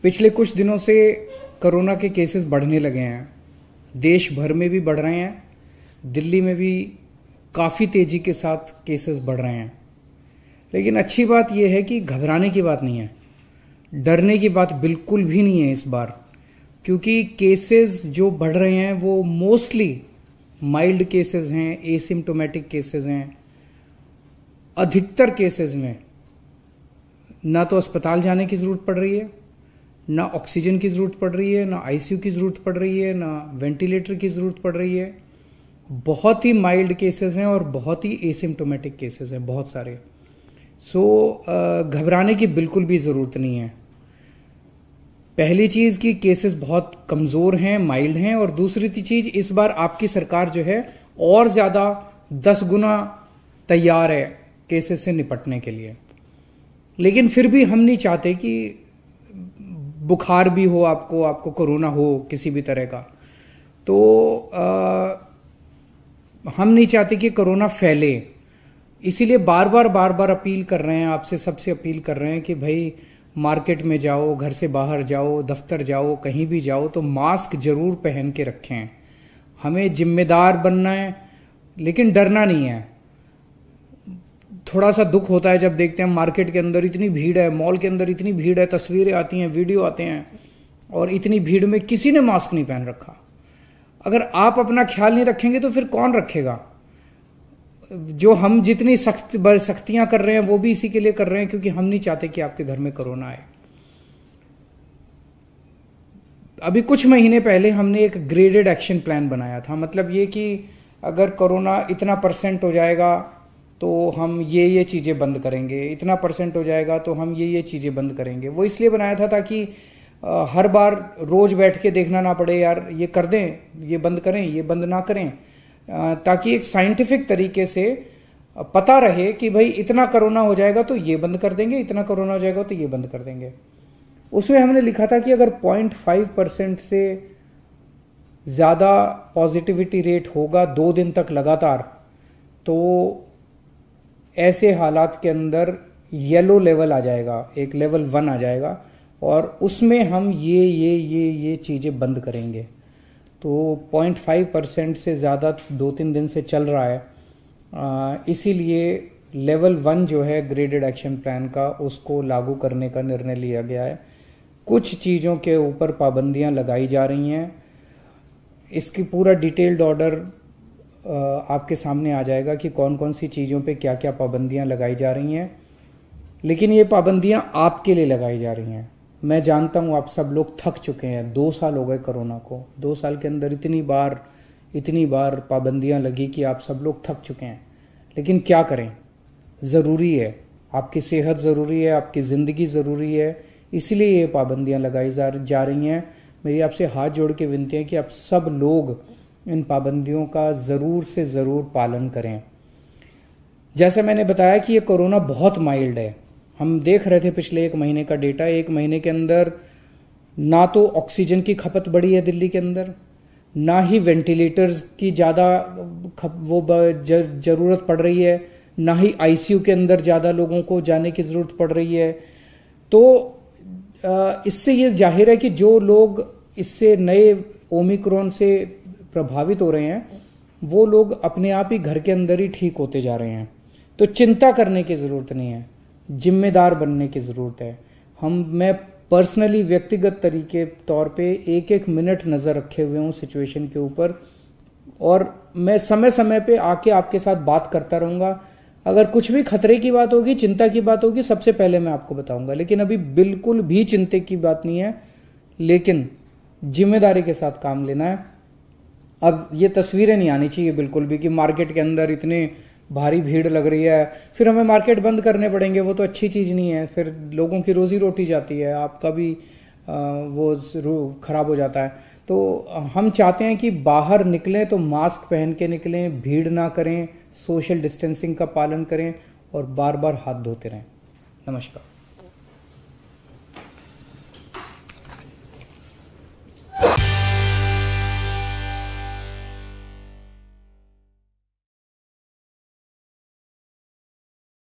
पिछले कुछ दिनों से कोरोना के केसेस बढ़ने लगे हैं। देश भर में भी बढ़ रहे हैं, दिल्ली में भी काफ़ी तेज़ी के साथ केसेस बढ़ रहे हैं। लेकिन अच्छी बात यह है कि घबराने की बात नहीं है, डरने की बात बिल्कुल भी नहीं है इस बार, क्योंकि केसेस जो बढ़ रहे हैं वो मोस्टली माइल्ड केसेस हैं, एसिम्टोमेटिक केसेस हैं। अधिकतर केसेस में ना तो अस्पताल जाने की ज़रूरत पड़ रही है, ना ऑक्सीजन की ज़रूरत पड़ रही है, ना आईसीयू की ज़रूरत पड़ रही है, ना वेंटिलेटर की ज़रूरत पड़ रही है। बहुत ही माइल्ड केसेस हैं और बहुत ही एसिम्टोमेटिक केसेस हैं, बहुत सारे। घबराने की बिल्कुल भी ज़रूरत नहीं है। पहली चीज़ कि केसेस बहुत कमज़ोर हैं, माइल्ड हैं, और दूसरी चीज़ इस बार आपकी सरकार जो है और ज़्यादा 10 गुना तैयार है केसेस से निपटने के लिए। लेकिन फिर भी हम नहीं चाहते कि बुखार भी हो, आपको कोरोना हो किसी भी तरह का, तो हम नहीं चाहते कि कोरोना फैले। इसीलिए बार बार अपील कर रहे हैं, आपसे सबसे अपील कर रहे हैं कि भाई मार्केट में जाओ, घर से बाहर जाओ, दफ्तर जाओ, कहीं भी जाओ तो मास्क जरूर पहन के रखें। हमें जिम्मेदार बनना है, लेकिन डरना नहीं है। थोड़ा सा दुख होता है जब देखते हैं मार्केट के अंदर इतनी भीड़ है, मॉल के अंदर इतनी भीड़ है, तस्वीरें आती हैं, वीडियो आते हैं, और इतनी भीड़ में किसी ने मास्क नहीं पहन रखा। अगर आप अपना ख्याल नहीं रखेंगे तो फिर कौन रखेगा? जो हम जितनी सख्तियां कर रहे हैं वो भी इसी के लिए कर रहे हैं, क्योंकि हम नहीं चाहते कि आपके घर में कोरोना आए। अभी कुछ महीने पहले हमने एक ग्रेडेड एक्शन प्लान बनाया था, मतलब ये कि अगर कोरोना इतना % हो जाएगा तो हम ये चीज़ें बंद करेंगे, इतना % हो जाएगा तो हम ये चीज़ें बंद करेंगे। वो इसलिए बनाया था ताकि हर बार रोज बैठ के देखना ना पड़े, यार ये कर दें, ये बंद करें, ये बंद ना करें, ताकि एक साइंटिफिक तरीके से पता रहे कि भाई इतना कोरोना हो जाएगा तो ये बंद कर देंगे, इतना कोरोना हो जाएगा तो ये बंद कर देंगे। उसमें हमने लिखा था कि अगर 0.5% से ज़्यादा पॉजिटिविटी रेट होगा 2 दिन तक लगातार, तो ऐसे हालात के अंदर येलो लेवल आ जाएगा, एक लेवल 1 आ जाएगा, और उसमें हम ये चीज़ें बंद करेंगे। तो 0.5% से ज़्यादा 2-3 दिन से चल रहा है, इसीलिए लेवल 1 जो है ग्रेडेड एक्शन प्लान का, उसको लागू करने का निर्णय लिया गया है। कुछ चीज़ों के ऊपर पाबंदियां लगाई जा रही हैं। इसकी पूरा डिटेल्ड ऑर्डर आपके सामने आ जाएगा कि कौन कौन सी चीज़ों पे क्या क्या पाबंदियां लगाई जा रही हैं। लेकिन ये पाबंदियां आपके लिए लगाई जा रही हैं। मैं जानता हूँ आप सब लोग थक चुके हैं, 2 साल हो गए कोरोना को, 2 साल के अंदर इतनी बार पाबंदियां लगी कि आप सब लोग थक चुके हैं। लेकिन क्या करें, ज़रूरी है, आपकी सेहत ज़रूरी है, आपकी ज़िंदगी ज़रूरी है, इसीलिए ये पाबंदियां लगाई जा रही हैं। मेरी आपसे हाथ जोड़ के विनती है कि आप सब लोग इन पाबंदियों का ज़रूर से ज़रूर पालन करें। जैसे मैंने बताया कि ये कोरोना बहुत माइल्ड है। हम देख रहे थे पिछले 1 महीने का डेटा, 1 महीने के अंदर ना तो ऑक्सीजन की खपत बढ़ी है दिल्ली के अंदर, ना ही वेंटिलेटर्स की ज़्यादा ज़रूरत पड़ रही है, ना ही आईसीयू के अंदर ज़्यादा लोगों को जाने की ज़रूरत पड़ रही है। तो इससे ये जाहिर है कि जो लोग इससे नए ओमिक्रॉन से प्रभावित हो रहे हैं, वो लोग अपने आप ही घर के अंदर ही ठीक होते जा रहे हैं। तो चिंता करने की ज़रूरत नहीं है, जिम्मेदार बनने की ज़रूरत है। मैं पर्सनली व्यक्तिगत तरीके तौर पे 1-1 मिनट नज़र रखे हुए हूँ सिचुएशन के ऊपर, और मैं समय समय पे आके आपके साथ बात करता रहूँगा। अगर कुछ भी खतरे की बात होगी, चिंता की बात होगी, सबसे पहले मैं आपको बताऊँगा। लेकिन अभी बिल्कुल भी चिंता की बात नहीं है, लेकिन जिम्मेदारी के साथ काम लेना है। अब ये तस्वीरें नहीं आनी चाहिए बिल्कुल भी कि मार्केट के अंदर इतने भारी भीड़ लग रही है, फिर हमें मार्केट बंद करने पड़ेंगे। वो तो अच्छी चीज़ नहीं है, फिर लोगों की रोजी रोटी जाती है, आपका भी वो खराब हो जाता है। तो हम चाहते हैं कि बाहर निकलें तो मास्क पहन के निकलें, भीड़ ना करें, सोशल डिस्टेंसिंग का पालन करें, और बार बार हाथ धोते रहें। नमस्कार।